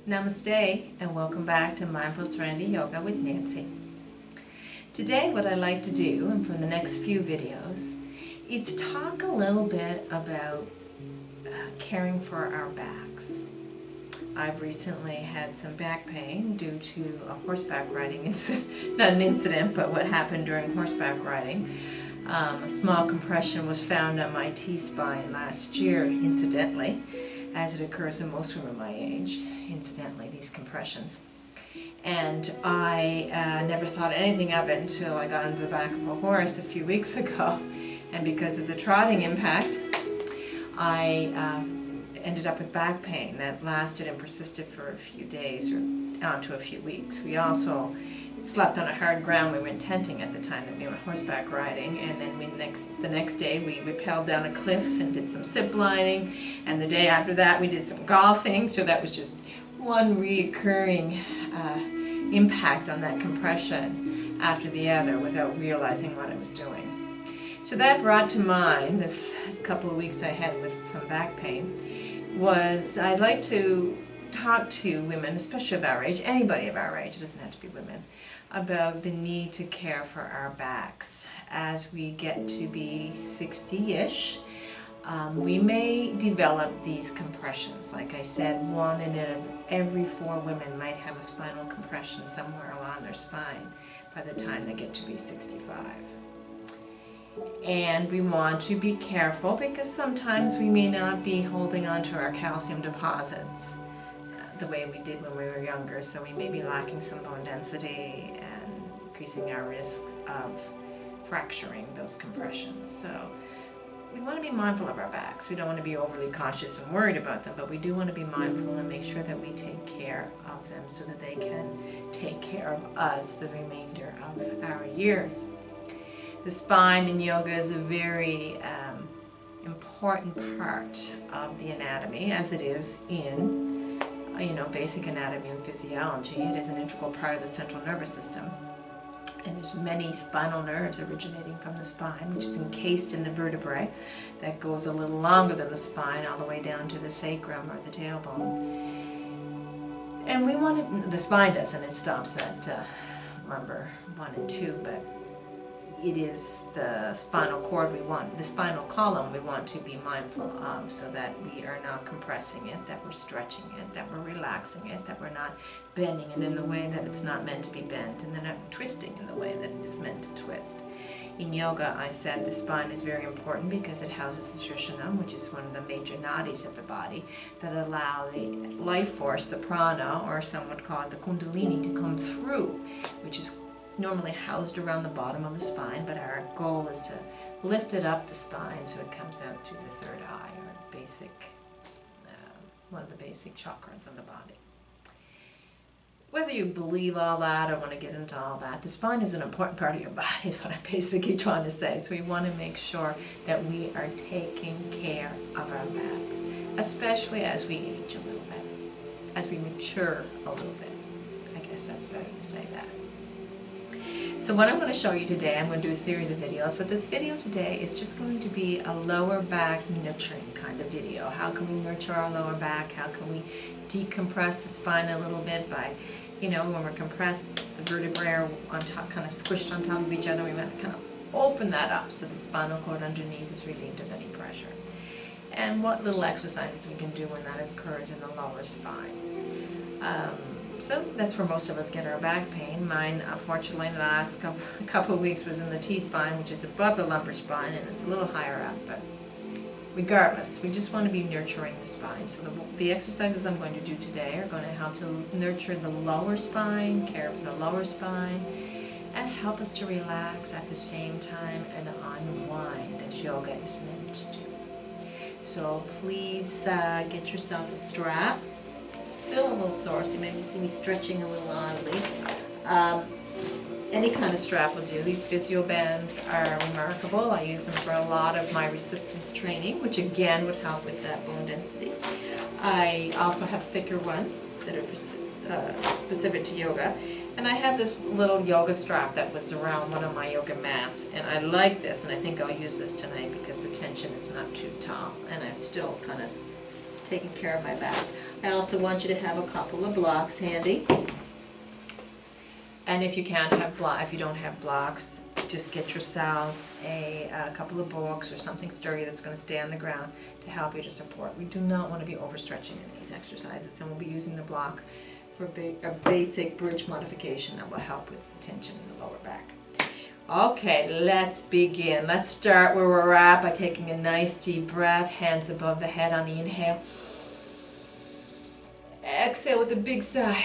Namaste and welcome back to Mindful Serenity Yoga with Nancy. Today what I'd like to do, and for the next few videos, is talk a little bit about caring for our backs. I've recently had some back pain due to a horseback riding incident, not an incident, but what happened during horseback riding. A small compression was found on my T-spine last year, incidentally, as it occurs in most women my age, incidentally, these compressions. And I never thought anything of it until I got on the back of a horse a few weeks ago. And because of the trotting impact, I ended up with back pain that lasted and persisted for a few days or on to a few weeks. We also slept on a hard ground. We went tenting at the time that we went horseback riding, and then the next day we rappelled down a cliff and did some zip lining, and the day after that we did some golfing. So that was just one reoccurring impact on that compression after the other without realizing what I was doing. So that brought to mind this couple of weeks I had with some back pain was I'd like to talk to women, especially of our age, anybody of our age, it doesn't have to be women, about the need to care for our backs. As we get to be 60-ish, we may develop these compressions. Like I said, 1 in every 4 women might have a spinal compression somewhere along their spine by the time they get to be 65. And we want to be careful because sometimes we may not be holding on to our calcium deposits the way we did when we were younger, so we may be lacking some bone density and increasing our risk of fracturing those compressions. So we want to be mindful of our backs. We don't want to be overly cautious and worried about them, but we do want to be mindful and make sure that we take care of them so that they can take care of us the remainder of our years. The spine in yoga is a very important part of the anatomy, as it is in basic anatomy and physiology. It is an integral part of the central nervous system. And there's many spinal nerves originating from the spine, which is encased in the vertebrae that goes a little longer than the spine all the way down to the sacrum or the tailbone. And we want the spine does, and it stops at lumbar 1 and 2, but it is the spinal cord the spinal column we want to be mindful of, so that we are not compressing it, that we're stretching it, that we're relaxing it, that we're not bending it in the way that it's not meant to be bent, and then not twisting in the way that it is meant to twist. In yoga, I said the spine is very important because it houses the Sushumna, which is one of the major nadis of the body that allow the life force, the prana, or some would call it the kundalini, to come through, which is normally housed around the bottom of the spine, but our goal is to lift it up the spine so it comes out through the third eye, or basic, one of the basic chakras of the body. Whether you believe all that or want to get into all that, the spine is an important part of your body, is what I'm basically trying to say. So we want to make sure that we are taking care of our backs, especially as we age a little bit, as we mature a little bit. I guess that's better to say that. So what I'm going to show you today, I'm going to do a series of videos, but this video today is just going to be a lower back nurturing kind of video. How can we nurture our lower back? How can we decompress the spine a little bit by, when we're compressed, the vertebrae are on top, kind of squished on top of each other. We want to kind of open that up so the spinal cord underneath is relieved of any pressure. And what little exercises we can do when that occurs in the lower spine. So that's where most of us get our back pain. Mine, unfortunately, the last couple of weeks was in the T-spine, which is above the lumbar spine, and it's a little higher up. But regardless, we just want to be nurturing the spine. So the exercises I'm going to do today are going to help to nurture the lower spine, care for the lower spine, and help us to relax at the same time and unwind, as yoga is meant to do. So please get yourself a strap. Still a little sore, so you may see me stretching a little oddly. Any kind of strap will do. These physio bands are remarkable. I use them for a lot of my resistance training, which again would help with that bone density. I also have thicker ones that are specific to yoga. And I have this little yoga strap that was around one of my yoga mats, and I like this, and I think I'll use this tonight because the tension is not too tall, and I'm still kind of taking care of my back. I also want you to have a couple of blocks handy. And if you can't have if you don't have blocks, just get yourself a couple of books or something sturdy that's going to stay on the ground to help you to support. We do not want to be overstretching in these exercises, and we'll be using the block for a basic bridge modification that will help with the tension in the lower back. Okay, let's begin. Let's start where we're at by taking a nice deep breath, hands above the head on the inhale. Exhale with a big sigh.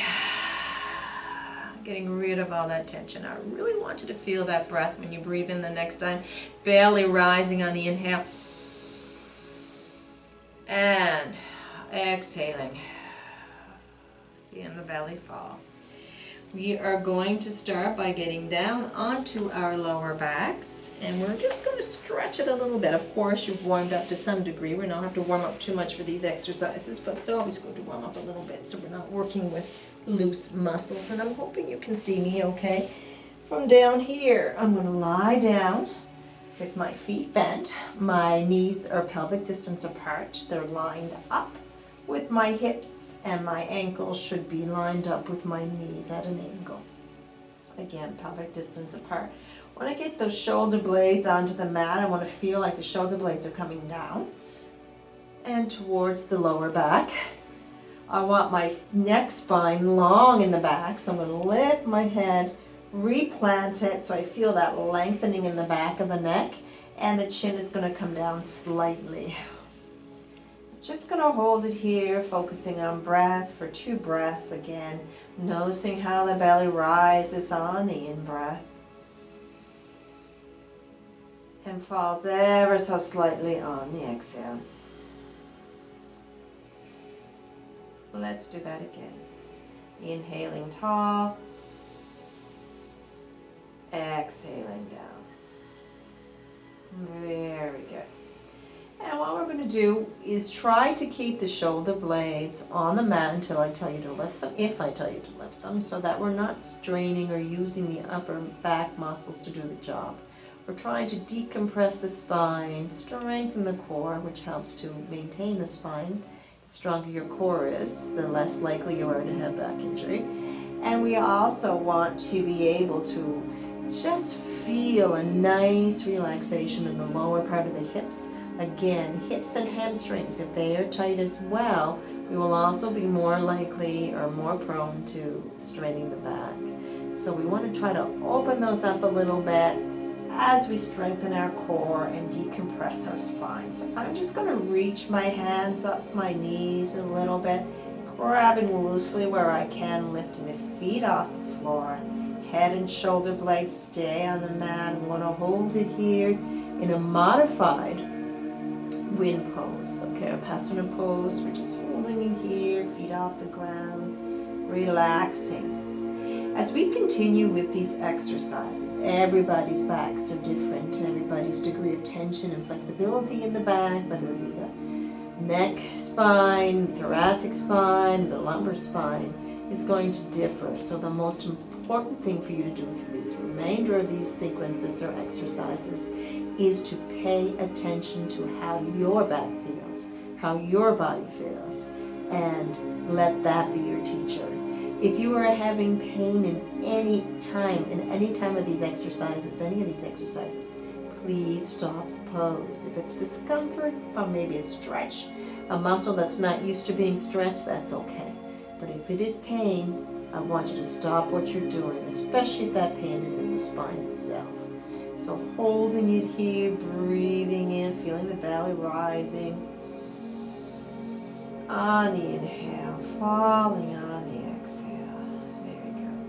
Getting rid of all that tension. I really want you to feel that breath when you breathe in the next time. Belly rising on the inhale. And exhaling. Feeling the belly fall. We are going to start by getting down onto our lower backs, and we're just going to stretch it a little bit. Of course, you've warmed up to some degree. We don't have to warm up too much for these exercises, but it's always good to warm up a little bit so we're not working with loose muscles. And I'm hoping you can see me okay. From down here, I'm going to lie down with my feet bent. My knees are pelvic distance apart. They're lined up with my hips, and my ankles should be lined up with my knees at an angle. Again, pelvic distance apart. When I get those shoulder blades onto the mat, I want to feel like the shoulder blades are coming down and towards the lower back. I want my neck spine long in the back, so I'm going to lift my head, replant it so I feel that lengthening in the back of the neck, and the chin is going to come down slightly. Just going to hold it here, focusing on breath for 2 breaths again, noticing how the belly rises on the in-breath and falls ever so slightly on the exhale. Let's do that again. Inhaling tall, exhaling down. Very good. And what we're going to do is try to keep the shoulder blades on the mat until I tell you to lift them, if I tell you to lift them, so that we're not straining or using the upper back muscles to do the job. We're trying to decompress the spine, strengthen the core, which helps to maintain the spine. The stronger your core is, the less likely you are to have back injury. And we also want to be able to just feel a nice relaxation in the lower part of the hips. Again, hips and hamstrings, if they are tight as well, we will also be more likely or more prone to straining the back. So we want to try to open those up a little bit as we strengthen our core and decompress our spine. So I'm just going to reach my hands up my knees a little bit, grabbing loosely where I can, lifting the feet off the floor. Head and shoulder blades stay on the mat. We want to hold it here in a modified wind pose, okay, a Vipassana pose. We're just holding it here, feet off the ground, relaxing. As we continue with these exercises, everybody's backs are different. Everybody's degree of tension and flexibility in the back, whether it be the neck spine, thoracic spine, the lumbar spine, is going to differ. So the most important thing for you to do through this remainder of these sequences or exercises is to pay attention to how your back feels, how your body feels, and let that be your teacher. If you are having pain in any time of these exercises, any of these exercises, please stop the pose. If it's discomfort from maybe a stretch, a muscle that's not used to being stretched, that's okay. But if it is pain, I want you to stop what you're doing, especially if that pain is in the spine itself. So holding it here, breathing in, feeling the belly rising. On the inhale, falling on the exhale. Very good.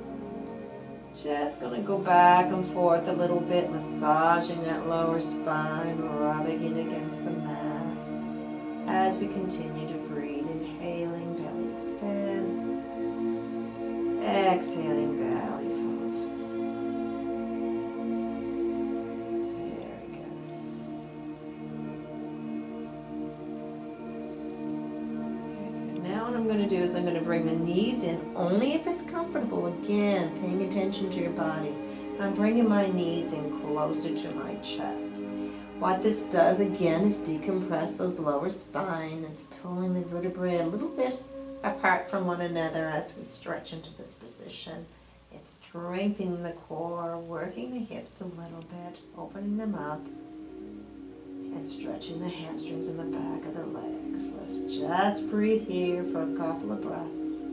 Just going to go back and forth a little bit, massaging that lower spine, rubbing it against the mat. As we continue to breathe, inhaling, belly expands. Exhaling, belly falls. Very good. Very good. Now what I'm going to do is I'm going to bring the knees in only if it's comfortable. Again, paying attention to your body. I'm bringing my knees in closer to my chest. What this does again is decompress those lower spine. It's pulling the vertebrae a little bit apart from one another as we stretch into this position. It's strengthening the core, working the hips a little bit, opening them up, and stretching the hamstrings in the back of the legs. Let's just breathe here for a couple of breaths.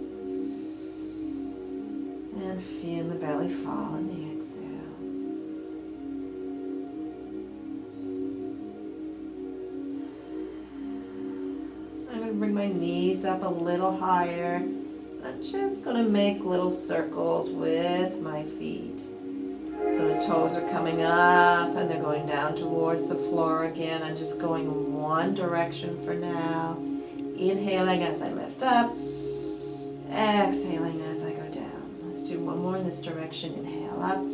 And feel the belly fall in the exhale. I'm going to bring my knees up a little higher. I'm just going to make little circles with my feet. So the toes are coming up and they're going down towards the floor again. I'm just going in one direction for now. Inhaling as I lift up. Exhaling as I go down. Let's do one more in this direction. Inhale up.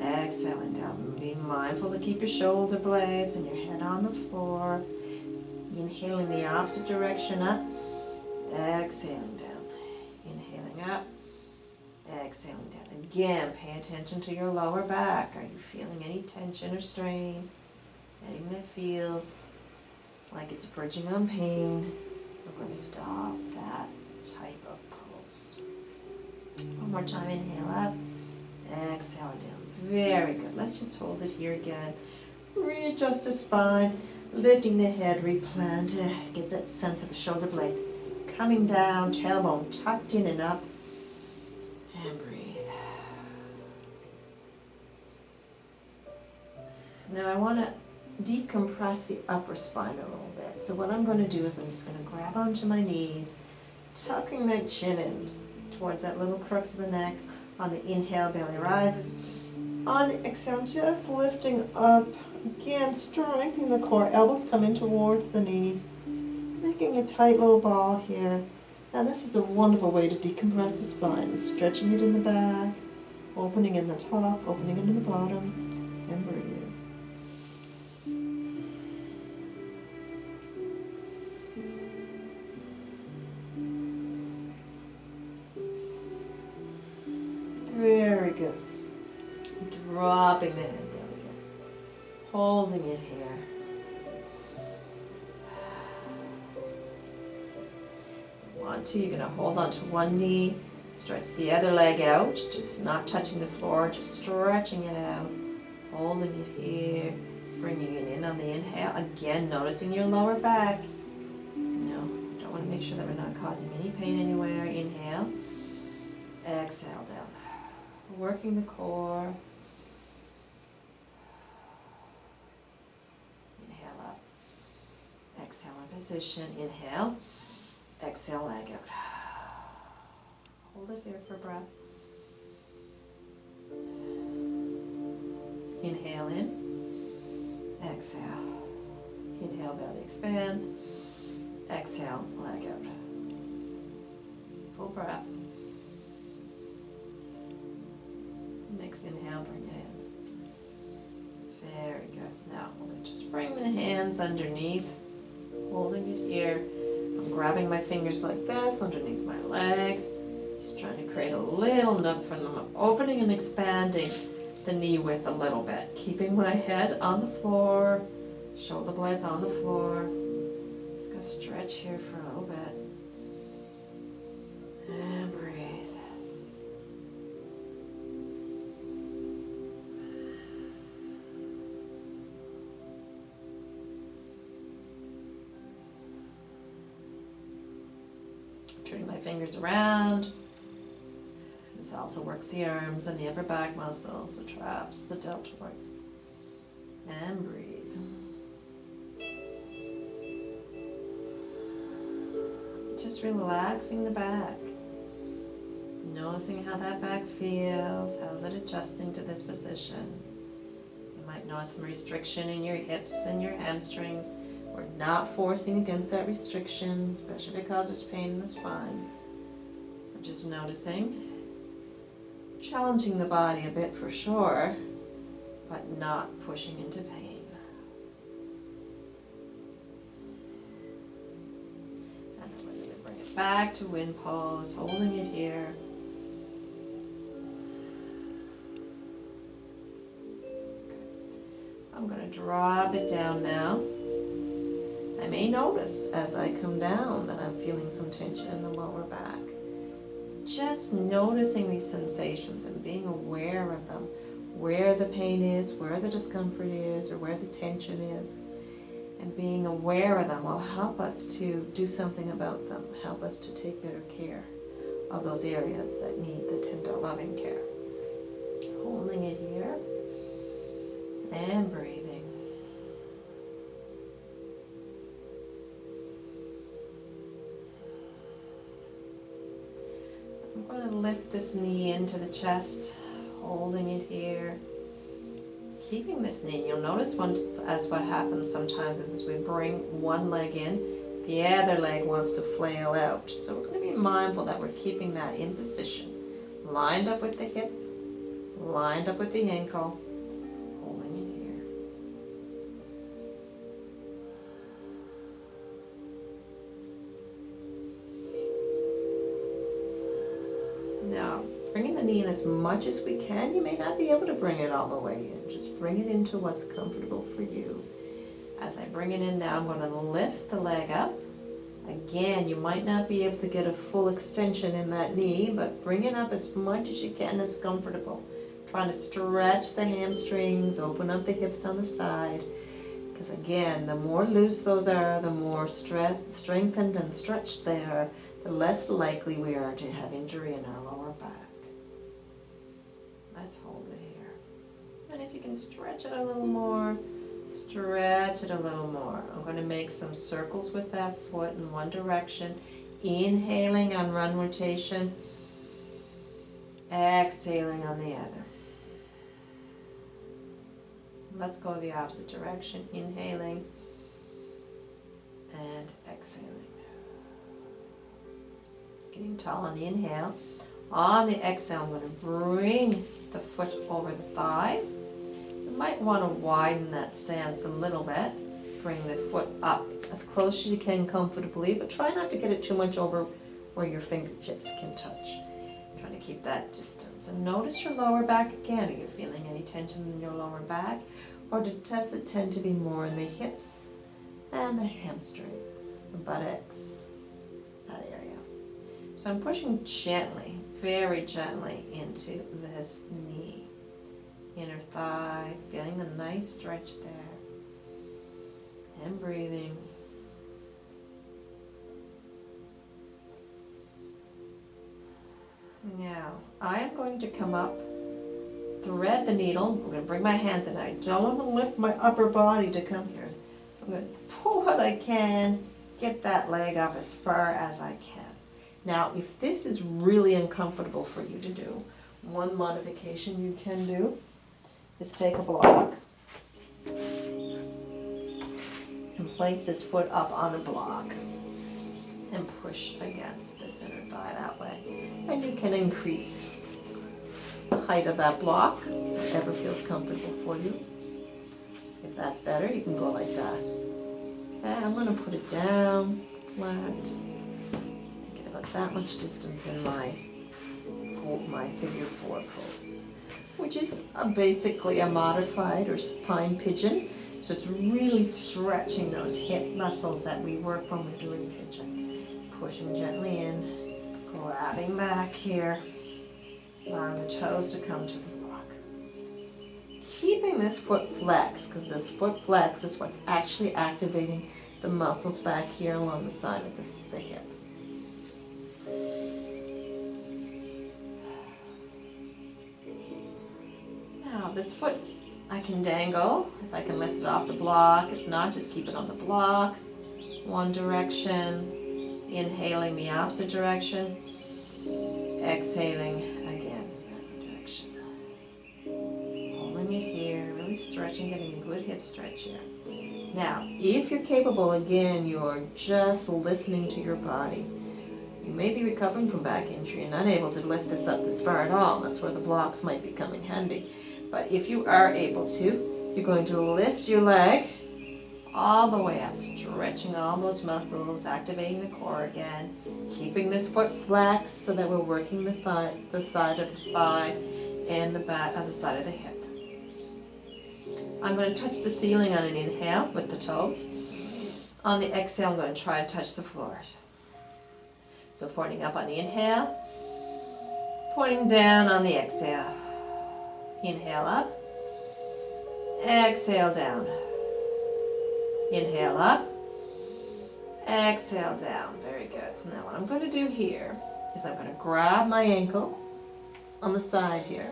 Exhaling down. Be mindful to keep your shoulder blades and your head on the floor. Inhaling the opposite direction up. Exhaling down. Inhaling up. Exhaling down. Again, pay attention to your lower back. Are you feeling any tension or strain? Anything that feels like it's bridging on pain? We're going to stop that type of pose. One more time, inhale up. Exhale down. Very good. Let's just hold it here again. Readjust the spine, lifting the head, replant. Get that sense of the shoulder blades coming down, tailbone tucked in and up. And breathe. Now I want to decompress the upper spine a little bit. So what I'm going to do is I'm just going to grab onto my knees, tucking that chin in towards that little crux of the neck. On the inhale, belly rises. On the exhale, just lifting up. Again, strengthening the core. Elbows come in towards the knees. Making a tight little ball here. Now this is a wonderful way to decompress the spine. Stretching it in the back, opening in the top, opening into the bottom, and breathe. Very good. Dropping the head down again. Holding it here. You're going to hold on to one knee, stretch the other leg out, just not touching the floor, just stretching it out, holding it here, bringing it in on the inhale. Again, noticing your lower back. Don't want to make sure that we're not causing any pain anywhere. Inhale, exhale down. Working the core. Inhale up. Exhale in position. Inhale. Exhale, leg out. Hold it here for breath. Inhale in. Exhale. Inhale, belly expands. Exhale, leg out. Full breath. Next inhale, bring it in. Very good. Now, we're going to just bring the hands underneath, holding it here. I'm grabbing my fingers like this underneath my legs, just trying to create a little nook for them. I'm opening and expanding the knee width a little bit, keeping my head on the floor, shoulder blades on the floor. Just going to stretch here for a little bit. And breathe. Turning my fingers around. This also works the arms and the upper back muscles, the traps, the deltoids. And breathe. Just relaxing the back. Noticing how that back feels. How's it adjusting to this position? You might notice some restriction in your hips and your hamstrings. We're not forcing against that restriction, especially if it causes pain in the spine. I'm just noticing, challenging the body a bit for sure, but not pushing into pain. And then we're going to bring it back to wind pose, holding it here. I'm going to drop it down now. I may notice as I come down that I'm feeling some tension in the lower back. Just noticing these sensations and being aware of them, where the pain is, where the discomfort is, or where the tension is, and being aware of them will help us to do something about them, help us to take better care of those areas that need the tender loving care. Holding it here and breathing. I'm going to lift this knee into the chest, holding it here. Keeping this knee, you'll notice as what happens sometimes is we bring one leg in, the other leg wants to flail out. So we're going to be mindful that we're keeping that in position, lined up with the hip, lined up with the ankle, holding it here. Now, bringing the knee in as much as we can. You may not be able to bring it all the way in. Just bring it into what's comfortable for you. As I bring it in now, I'm going to lift the leg up. Again, you might not be able to get a full extension in that knee, but bring it up as much as you can that's comfortable. Trying to stretch the hamstrings, open up the hips on the side. Because again, the more loose those are, the more strengthened and stretched they are, the less likely we are to have injury in our lower back. Let's hold it here. And if you can stretch it a little more, stretch it a little more. I'm going to make some circles with that foot in one direction. Inhaling on run rotation. Exhaling on the other. Let's go the opposite direction. Inhaling and exhaling. Getting tall on the inhale. On the exhale, I'm going to bring the foot over the thigh. You might want to widen that stance a little bit. Bring the foot up as close as you can comfortably, but try not to get it too much over where your fingertips can touch. Trying to keep that distance. And notice your lower back again. Are you feeling any tension in your lower back? Or does it tend to be more in the hips and the hamstrings, the buttocks, that area? So I'm pushing gently, very gently into this knee. Inner thigh, feeling the nice stretch there. And breathing. Now, I am going to come up, thread the needle. I'm going to bring my hands in. I don't want to lift my upper body to come here. So I'm going to pull what I can, get that leg up as far as I can. Now, if this is really uncomfortable for you to do, one modification you can do is take a block and place this foot up on a block and push against this inner thigh that way. And you can increase the height of that block, whatever feels comfortable for you. If that's better, you can go like that. Okay, I'm going to put it down, flat. Get about that much distance in my figure 4 pose, which is basically a modified or supine pigeon. So it's really stretching those hip muscles that we work when we're doing pigeon. Pushing gently in, grabbing back here, allowing the toes to come to the block. Keeping this foot flexed, because this foot flex is what's actually activating the muscles back here along the side of the hip. Now this foot I can dangle, if I can lift it off the block. If not, just keep it on the block. One direction, inhaling the opposite direction, exhaling again that direction. Holding it here, really stretching, getting a good hip stretch here. Now, if you're capable, again, you're just listening to your body. You may be recovering from back injury and unable to lift this up this far at all. That's where the blocks might be coming handy. But if you are able to, you're going to lift your leg all the way up, stretching all those muscles, activating the core again, keeping this foot flexed so that we're working the side of the thigh and the back of the side of the hip. I'm going to touch the ceiling on an inhale with the toes. On the exhale, I'm going to try to touch the floor. So pointing up on the inhale, pointing down on the exhale. Inhale up, exhale down. Inhale up, exhale down. Very good. Now what I'm going to do here is I'm going to grab my ankle on the side here,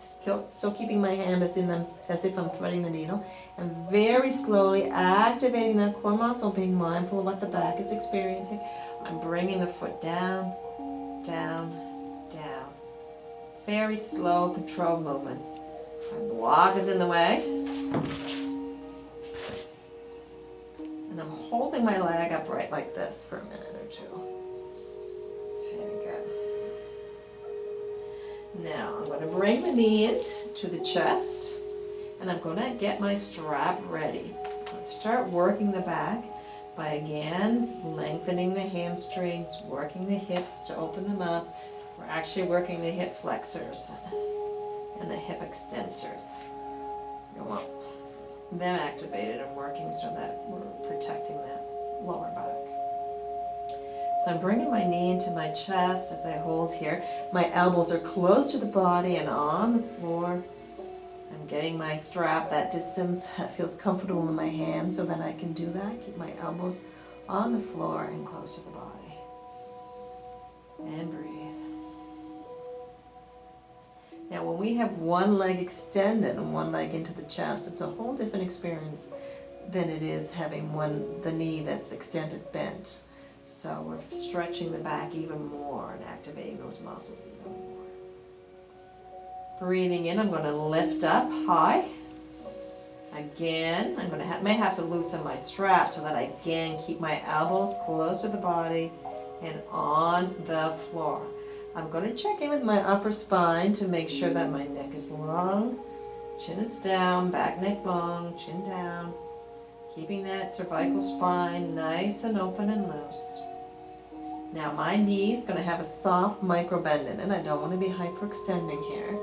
still keeping my hand as if I'm threading the needle, and very slowly activating that core muscle, being mindful of what the back is experiencing. I'm bringing the foot down, down, down. Very slow, controlled movements. My block is in the way. And I'm holding my leg upright like this for a minute or two. Very good. Now I'm going to bring the knee in to the chest, and I'm going to get my strap ready. Let's start working the back by again lengthening the hamstrings, working the hips to open them up. We're actually working the hip flexors and the hip extensors. You want them activated and working so that we're protecting that lower back. So I'm bringing my knee into my chest as I hold here. My elbows are close to the body and on the floor. I'm getting my strap that distance that feels comfortable in my hand so that I can do that. Keep my elbows on the floor and close to the body. And breathe. Now when we have one leg extended and one leg into the chest, it's a whole different experience than it is having the knee that's extended bent. So we're stretching the back even more and activating those muscles even more. Breathing in, I'm going to lift up high. Again, may have to loosen my strap so that I again keep my elbows close to the body and on the floor. I'm going to check in with my upper spine to make sure that my neck is long, chin is down, back neck long, chin down. Keeping that cervical spine nice and open and loose. Now my knee is going to have a soft micro bend in it. I don't want to be hyperextending here.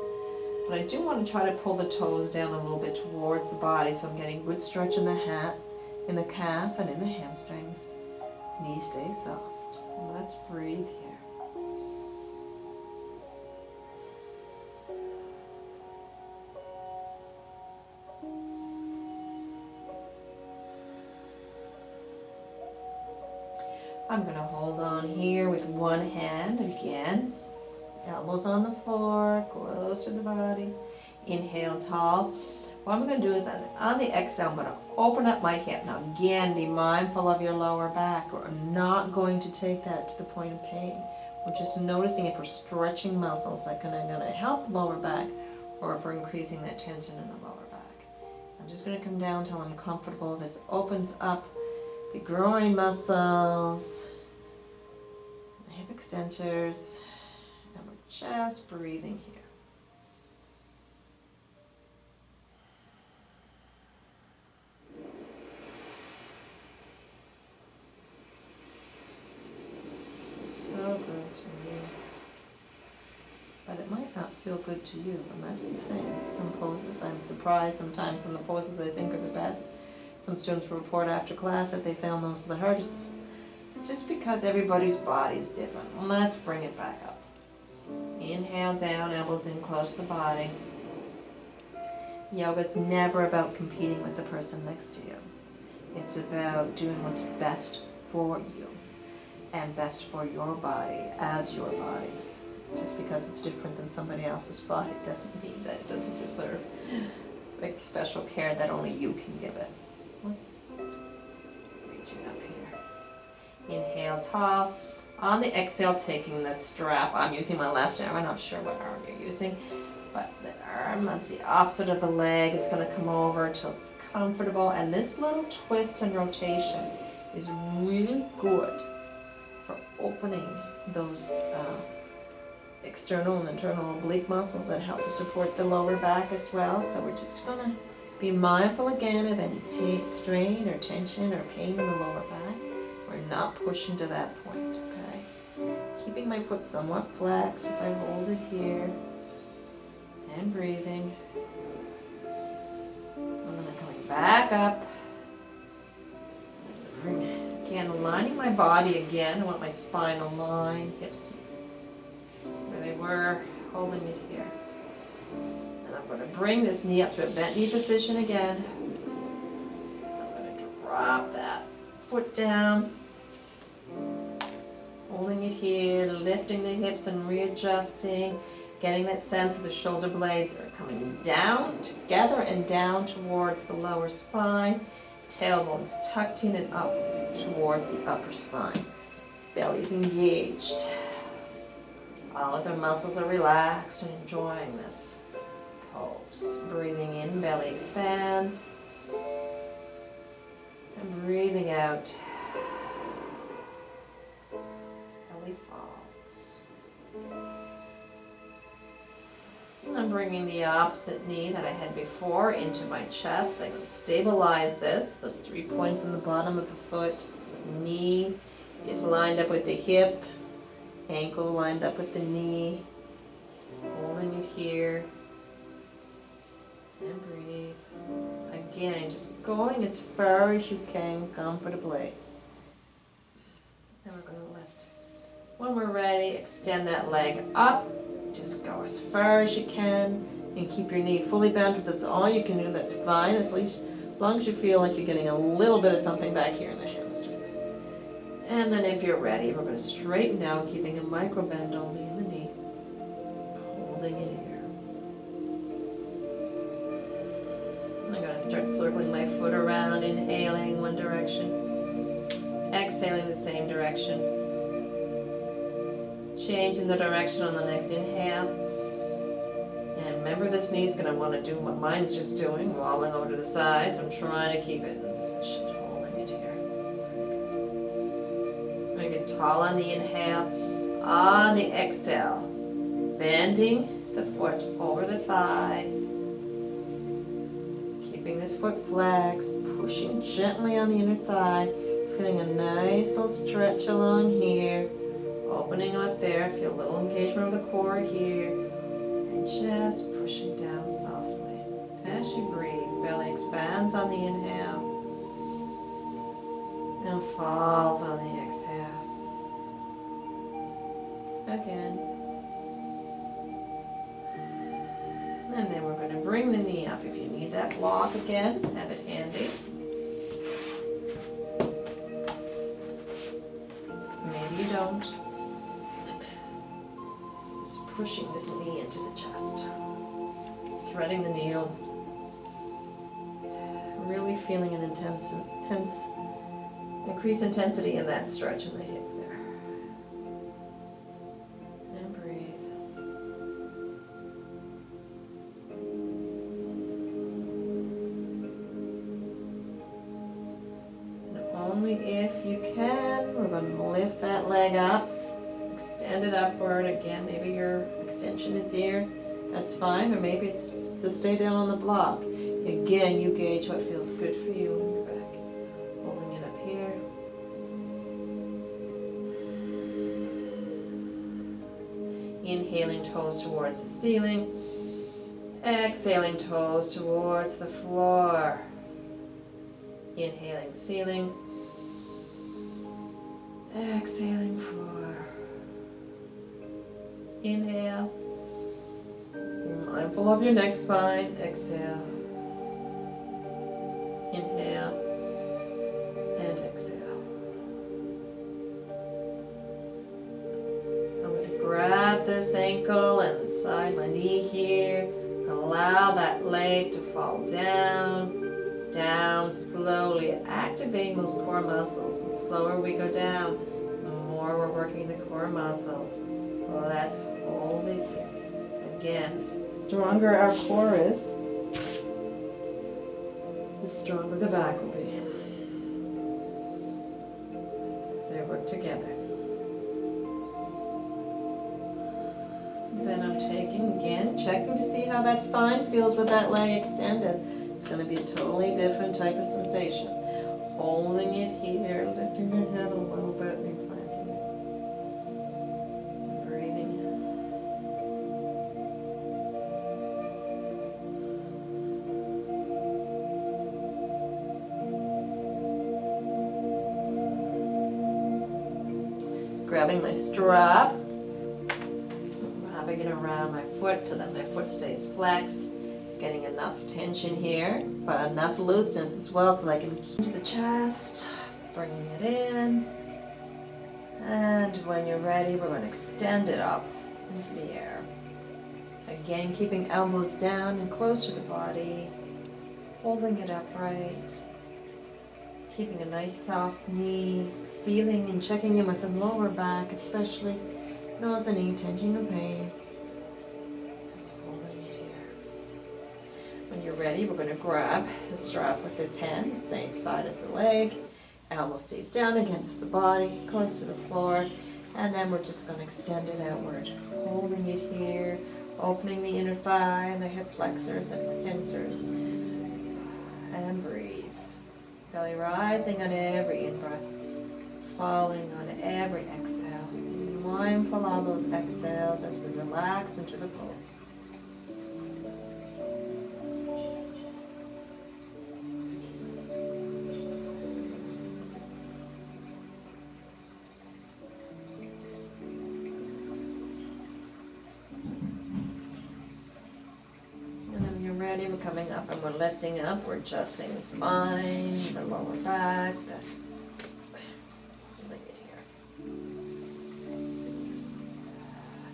But I do want to try to pull the toes down a little bit towards the body so I'm getting good stretch in the calf and in the hamstrings. Knee stays soft. Let's breathe here. I'm going to hold on here with one hand again. Elbows on the floor, close to the body. Inhale tall. What I'm going to do is on the exhale, I'm going to open up my hip. Now again, be mindful of your lower back. We're not going to take that to the point of pain. We're just noticing if we're stretching muscles that are going to help the lower back or if we're increasing that tension in the lower back. I'm just going to come down until I'm comfortable. This opens up the groin muscles, the hip extensors, and we're just breathing here. This feels so good to me, but it might not feel good to you, and that's the thing. Some poses, I'm surprised sometimes some of the poses I think are the best. Some students will report after class that they found those the hardest, just because everybody's body is different. Let's bring it back up. Inhale down, elbows in close to the body. Yoga's never about competing with the person next to you. It's about doing what's best for you and best for your body as your body. Just because it's different than somebody else's body doesn't mean that it doesn't deserve like special care that only you can give it. Let's reaching up here. Inhale tall. On the exhale, taking that strap. I'm using my left arm. I'm not sure what arm you're using, but the arm that's the opposite of the leg is going to come over until it's comfortable. And this little twist and rotation is really good for opening those external and internal oblique muscles that help to support the lower back as well. So we're just going to be mindful again of any strain or tension or pain in the lower back. We're not pushing to that point, okay? Keeping my foot somewhat flexed as I hold it here. And breathing. I'm going to back up. Again, aligning my body again. I want my spinal line, hips where they were, holding it here. And I'm going to bring this knee up to a bent knee position again. I'm going to drop that foot down, holding it here, lifting the hips and readjusting, getting that sense of the shoulder blades are coming down together and down towards the lower spine, tailbones tucked in and up towards the upper spine. Belly's engaged. All of their muscles are relaxed and enjoying this pose. Breathing in, belly expands. And breathing out, belly falls. And I'm bringing the opposite knee that I had before into my chest. I can stabilize this. Those 3 points on the bottom of the foot. Knee is lined up with the hip. Ankle lined up with the knee. Holding it here. And breathe. Again, just going as far as you can comfortably. And we're going to lift. When we're ready, extend that leg up. Just go as far as you can and keep your knee fully bent. If that's all you can do, that's fine, as long as you feel like you're getting a little bit of something back here in the hamstrings. And then if you're ready, we're going to straighten out, keeping a micro bend only in the knee. Holding it here. I'm going to start circling my foot around, inhaling one direction, exhaling the same direction. Changing the direction on the next inhale. And remember, this knee's going to want to do what mine's just doing, rolling over to the side, so I'm trying to keep it in position, holding it here. I'm going to get tall on the inhale. On the exhale, bending the foot over the thigh. Keeping this foot flexed, pushing gently on the inner thigh, feeling a nice little stretch along here. Opening up there, feel a little engagement of the core here, and just pushing down softly. As you breathe, belly expands on the inhale, and falls on the exhale. Again. And then we're going to bring the knee up. If you need that block again, have it handy. Maybe you don't. Pushing this knee into the chest, threading the needle, really feeling an increased intensity in that stretch in the hip there. And breathe. And only if you can, we're going to lift that leg up. Extend it upward again. Maybe your extension is here. That's fine. Or maybe it's to stay down on the block. Again, you gauge what feels good for you in your back. Holding it up here. Inhaling, toes towards the ceiling. Exhaling, toes towards the floor. Inhaling, ceiling. Exhaling, floor. Inhale. Be mindful of your neck spine. Exhale. Inhale. And exhale. I'm going to grab this ankle and inside my knee here. Allow that leg to fall down. Down slowly. Activating those core muscles. The slower we go down, the more we're working the core muscles. Let's hold it here. Again, the stronger our core is, the stronger the back will be. They work together. Then I'm taking again, checking to see how that spine feels with that leg extended. It's going to be a totally different type of sensation. Holding it here, lifting the head a little bit and planting it. grabbing my strap, wrapping it around my foot so that my foot stays flexed, getting enough tension here, but enough looseness as well so that I can keep into the chest, bringing it in, and when you're ready, we're going to extend it up into the air. Again, keeping elbows down and close to the body, holding it upright, keeping a nice soft knee, feeling and checking in with the lower back, especially nose and any tension or pain. Holding it here. When you're ready, we're going to grab the strap with this hand, the same side of the leg. Elbow stays down against the body, close to the floor, and then we're just going to extend it outward, holding it here, opening the inner thigh and the hip flexors and extensors, and breathe. Belly rising on every in-breath, falling on every exhale. Be mindful of those exhales as we relax into the pose. Ready, we're coming up and we're lifting up, we're adjusting the spine, the lower back, holding it here.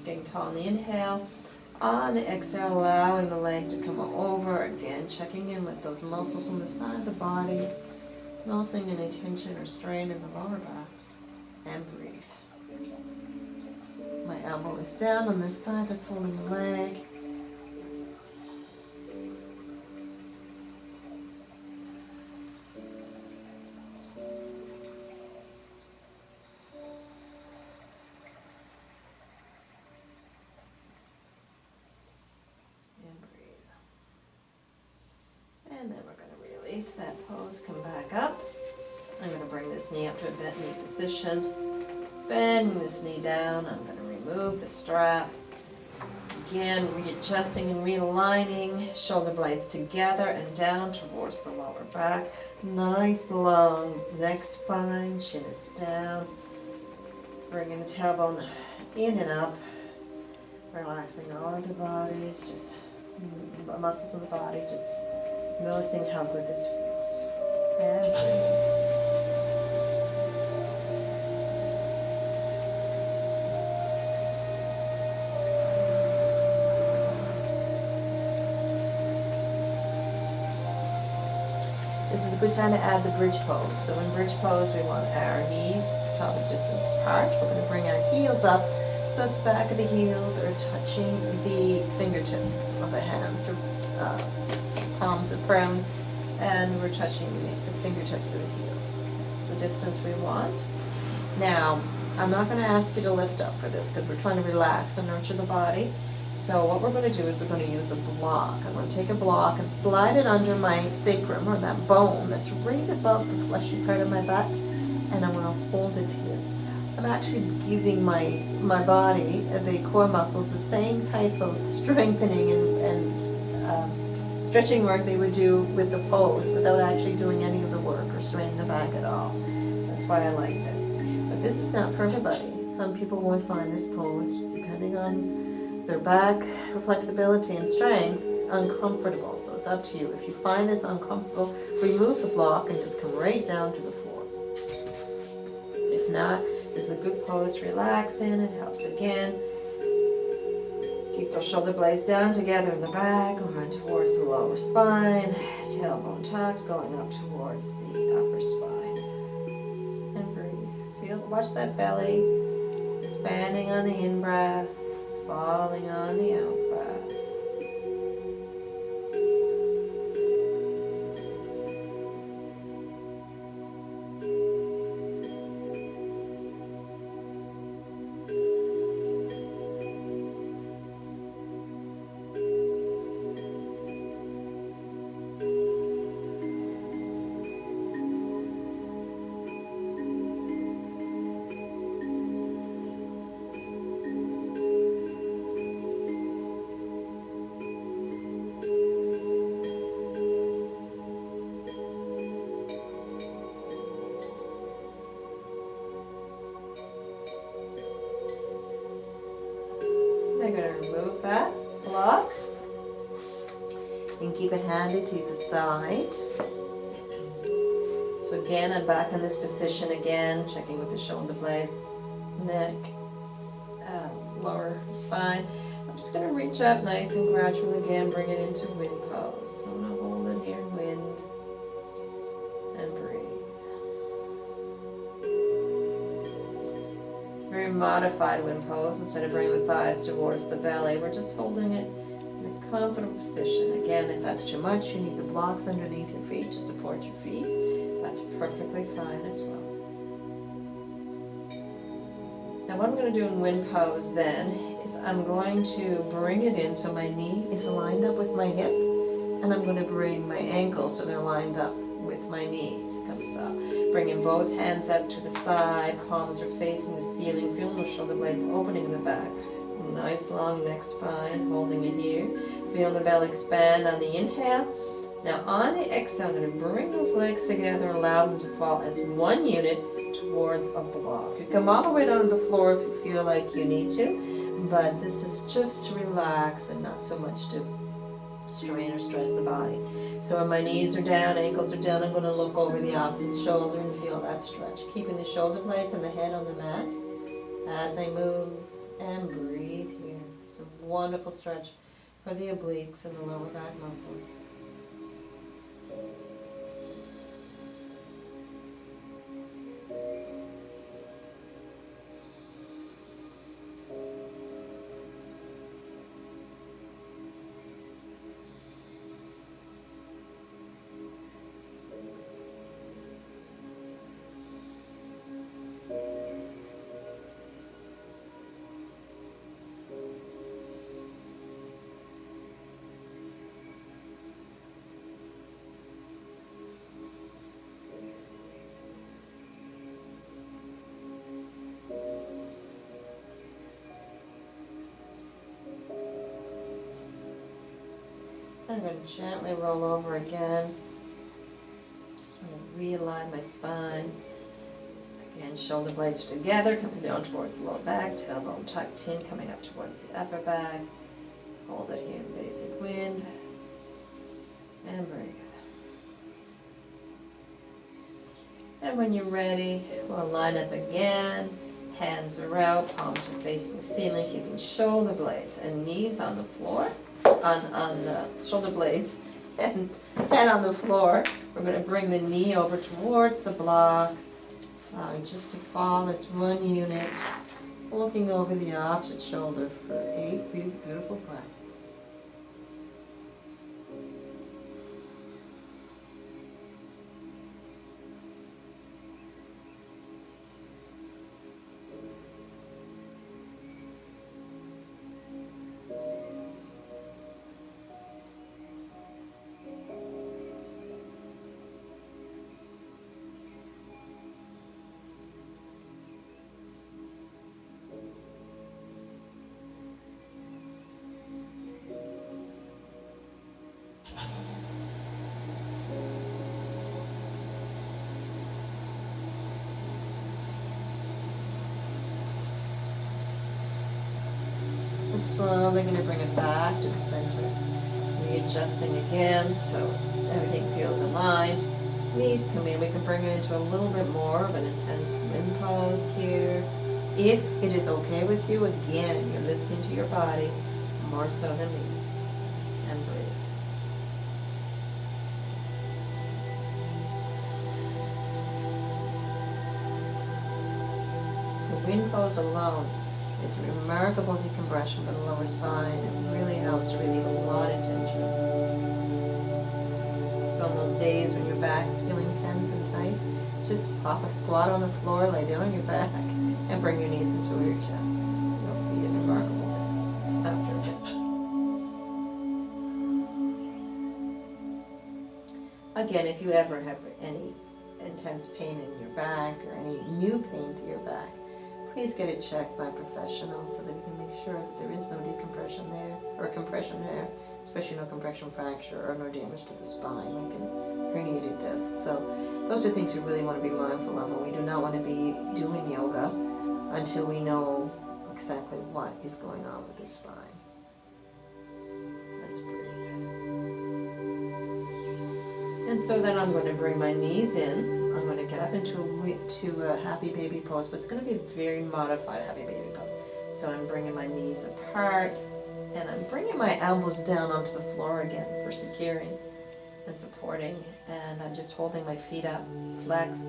Getting tall on the inhale, on the exhale, allowing the leg to come over, again checking in with those muscles on the side of the body, noticing any tension or strain in the lower back, and breathe. My elbow is down on this side that's holding the leg. And then we're going to release that pose, come back up. I'm going to bring this knee up to a bent knee position. Bending this knee down, I'm going to remove the strap. Again, readjusting and realigning, shoulder blades together and down towards the lower back. Nice long neck spine, chin is down. Bringing the tailbone in and up. Relaxing all of the bodies, just muscles in the body, just noticing how good this feels. And breathe. This is a good time to add the bridge pose. So in bridge pose, we want our knees pelvic distance apart. We're going to bring our heels up so the back of the heels are touching the fingertips of the hands, or palms are prone, and we're touching the fingertips of the heels. That's the distance we want. Now, I'm not going to ask you to lift up for this because we're trying to relax and nurture the body. So what we're going to do is we're going to use a block. I'm going to take a block and slide it under my sacrum, or that bone that's right above the fleshy part of my butt, and I'm going to hold it here. I'm actually giving my body, the core muscles, the same type of strengthening and stretching work they would do with the pose without actually doing any of the work or straining the back at all. So that's why I like this. But this is not for everybody. Some people won't find this pose, depending on their back flexibility and strength, uncomfortable. So it's up to you. If you find this uncomfortable, remove the block and just come right down to the floor. If not, this is a good pose to relax in. It helps again. Keep those shoulder blades down together in the back, going towards the lower spine, tailbone tucked, going up towards the upper spine. And breathe. Watch that belly expanding on the in-breath, falling on the out-breath. they're going to remove that block. You can keep it handy to the side. So again, I'm back in this position again, checking with the shoulder blade, neck, lower spine. I'm just going to reach up nice and gradual again, bring it into wind pose. So I'm going to hold it here in wind and breathe. It's a very modified wind pose. Instead of bringing the thighs towards the belly, we're just holding it in a comfortable position. Again, if that's too much, you need the blocks underneath your feet to support your feet. That's perfectly fine as well. Now what I'm going to do in wind pose then is I'm going to bring it in so my knee is lined up with my hip, and I'm going to bring my ankles so they're lined up with my knees. Come so. Bringing both hands out to the side, palms are facing the ceiling, feeling those shoulder blades opening in the back. Nice long neck spine, holding it here. Feel the belly expand on the inhale. Now on the exhale, I'm going to bring those legs together and allow them to fall as one unit towards a block. You come all the way down to the floor if you feel like you need to, but this is just to relax and not so much to strain or stress the body. So when my knees are down, ankles are down, I'm going to look over the opposite shoulder and feel that stretch. Keeping the shoulder blades and the head on the mat as I move and breathe here. It's a wonderful stretch for the obliques and the lower back muscles. I'm going to gently roll over again. Just want to realign my spine. Again, shoulder blades are together, coming down towards the lower back, tailbone tucked in, coming up towards the upper back. Hold it here in basic wind. And breathe. And when you're ready, we'll line up again. Hands are out, palms are facing the ceiling, keeping shoulder blades and knees on the floor. On the shoulder blades and head on the floor. We're going to bring the knee over towards the block, allowing just to fall as one unit, looking over the opposite shoulder for 8 beautiful breaths. Slowly going to bring it back to the center, readjusting again so everything feels aligned. Knees come in. We can bring it into a little bit more of an intense wind pose here. If it is okay with you, again, you're listening to your body more so than me. And breathe. The wind pose alone is remarkable decompression for the lower spine. It really helps to relieve a lot of tension. So on those days when your back is feeling tense and tight, just pop a squat on the floor, lay down on your back, and bring your knees into your chest. You'll see a remarkable difference after a bit. Again, if you ever have any intense pain in your back or any new pain to your back, please get it checked by a professional so that we can make sure that there is no decompression there, or compression there, especially no compression fracture or no damage to the spine, like a herniated disc. So those are things we really want to be mindful of, and we do not want to be doing yoga until we know exactly what is going on with the spine. Let's breathe. And so then I'm going to bring my knees in. I'm going to get up into a happy baby pose, but it's going to be a very modified happy baby pose. So I'm bringing my knees apart, and I'm bringing my elbows down onto the floor again for securing and supporting, and I'm just holding my feet up, flexed,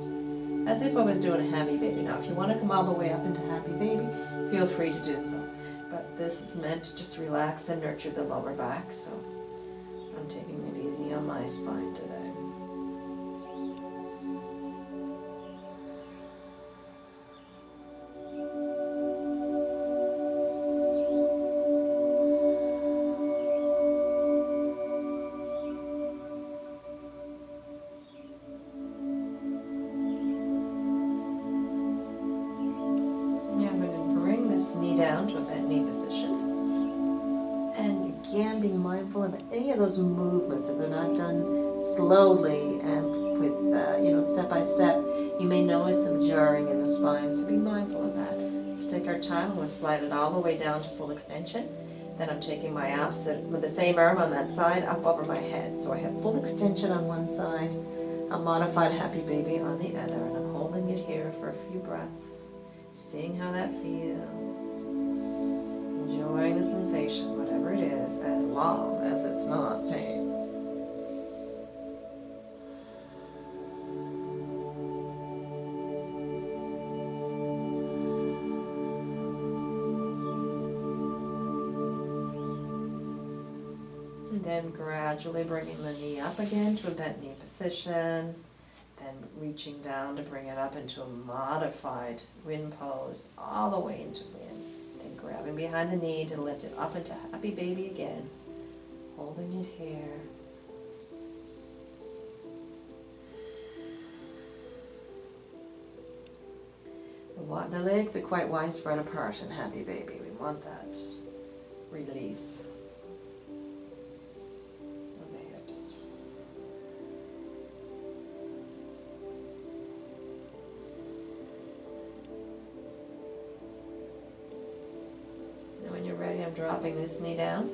as if I was doing a happy baby. Now, if you want to come all the way up into happy baby, feel free to do so. But this is meant to just relax and nurture the lower back, so I'm taking it easy on my spine today. Knee down to a bent knee position, and again being mindful of any of those movements. If they're not done slowly and with step by step, you may notice some jarring in the spine, so be mindful of that. Let's take our time. I'm going to slide it all the way down to full extension. Then I'm taking my opposite with the same arm on that side up over my head, so I have full extension on one side, a modified happy baby on the other, and I'm holding it here for a few breaths, seeing how that feels, enjoying the sensation, whatever it is, as long as it's not pain. And then gradually bringing the knee up again to a bent knee position, then reaching down to bring it up into a modified wind pose, all the way into wind. Then grabbing behind the knee to lift it up into happy baby again, holding it here. The legs are quite widespread apart in happy baby. We want that release of the hips. And when you're ready, I'm dropping this knee down.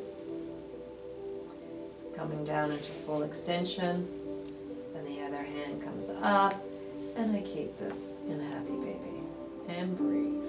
It's coming down into full extension. And the other hand comes up. And I keep this in happy baby. And breathe.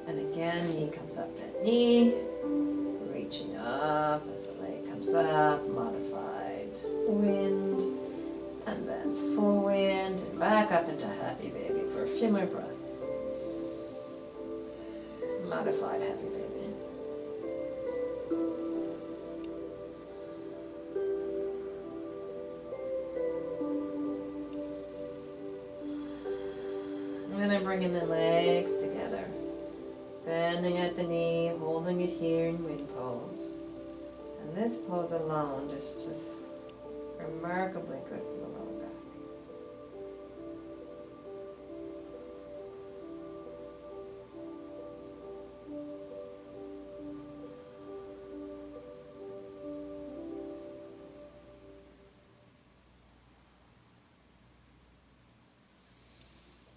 And again, knee comes up, bent knee, reaching up as the leg comes up, modified wind, and then full wind, and back up into happy baby for a few more breaths. Modified happy baby. And then I'm bringing the legs together. Bending at the knee, holding it here in wind pose. And this pose alone is just remarkably good for the lower back.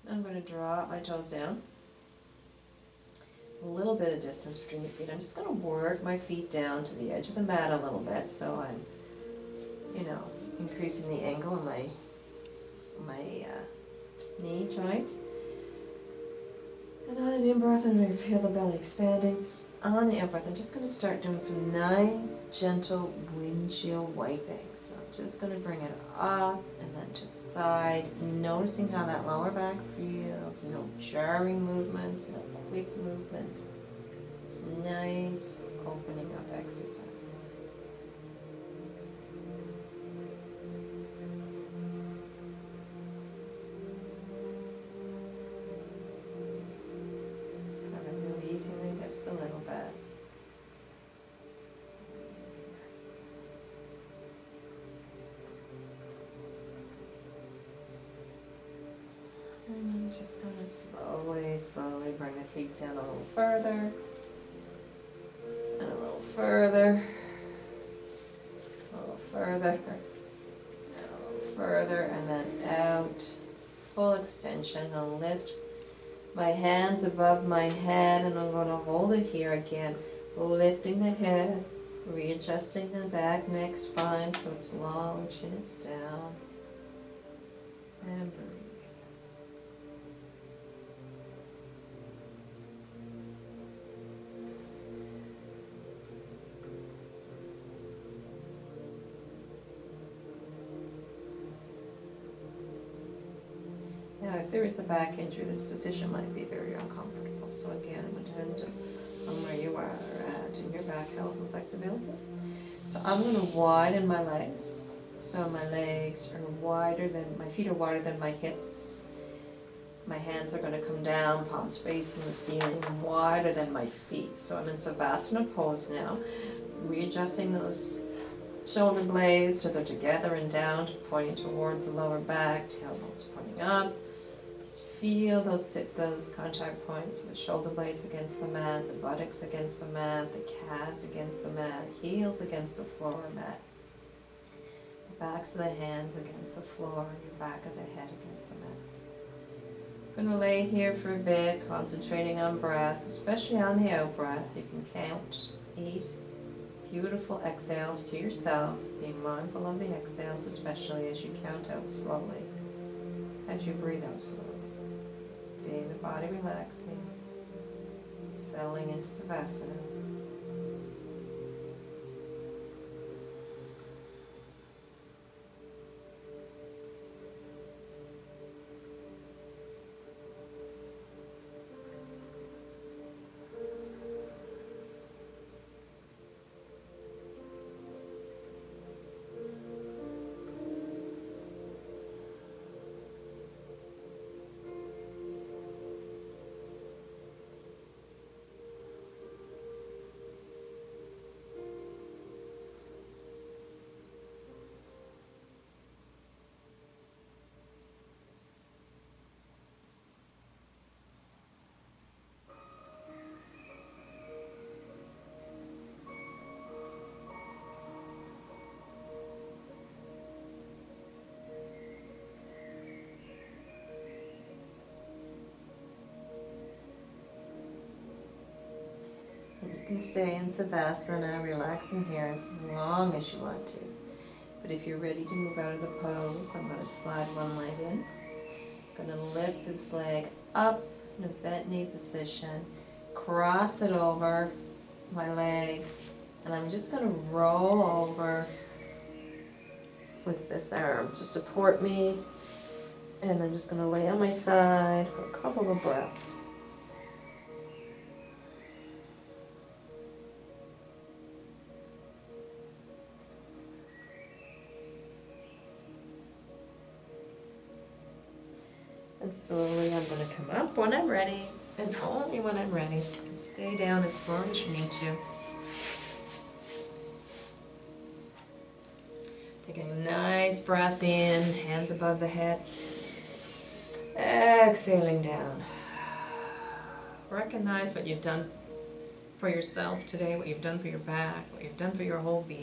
I'm going to draw my toes down. A little bit of distance between your feet. I'm just going to work my feet down to the edge of the mat a little bit, so I'm, increasing the angle of my knee joint. And on an in-breath, I'm going to feel the belly expanding. On the out-breath, I'm just going to start doing some nice, gentle windshield wiping. So I'm just going to bring it up and then to the side, noticing how that lower back feels. No jarring movements, no quick movements. Just nice opening up exercise. squeezing the hips a little bit. And I'm just going to slowly bring the feet down a little further. And a little further. A little further. And a little further. And then out. Full extension. I'll lift my hands above my head and I'm going to hold it here again. Lifting the head. Readjusting the back, neck, spine so it's long, chin is down. And breathe. Now, if there is a back injury, this position might be very uncomfortable. So again, I'm going to depend on where you are at in your back health and flexibility. So I'm going to widen my legs. So my legs are wider than, my feet are wider than my hips. My hands are going to come down, palms facing the ceiling, wider than my feet. So I'm in Savasana pose now, readjusting those shoulder blades so they're together and down, pointing towards the lower back, tailbones pointing up. Just feel those contact points with shoulder blades against the mat, the buttocks against the mat, the calves against the mat, heels against the floor mat, the backs of the hands against the floor, and your back of the head against the mat. I'm going to lay here for a bit, concentrating on breath, especially on the out breath. You can count 8 beautiful exhales to yourself, being mindful of the exhales, especially as you count out slowly, as you breathe out slowly. Feeling the body relaxing, settling into Savasana. You can stay in Savasana, relaxing here as long as you want to. But if you're ready to move out of the pose, I'm going to slide one leg in. I'm going to lift this leg up in a bent knee position, cross it over my leg, and I'm just going to roll over with this arm to support me. And I'm just going to lay on my side for a couple of breaths. And slowly I'm going to come up when I'm ready, and only when I'm ready, so you can stay down as long as you need to. Taking a nice breath in, hands above the head. Exhaling down. Recognize what you've done for yourself today, what you've done for your back, what you've done for your whole being.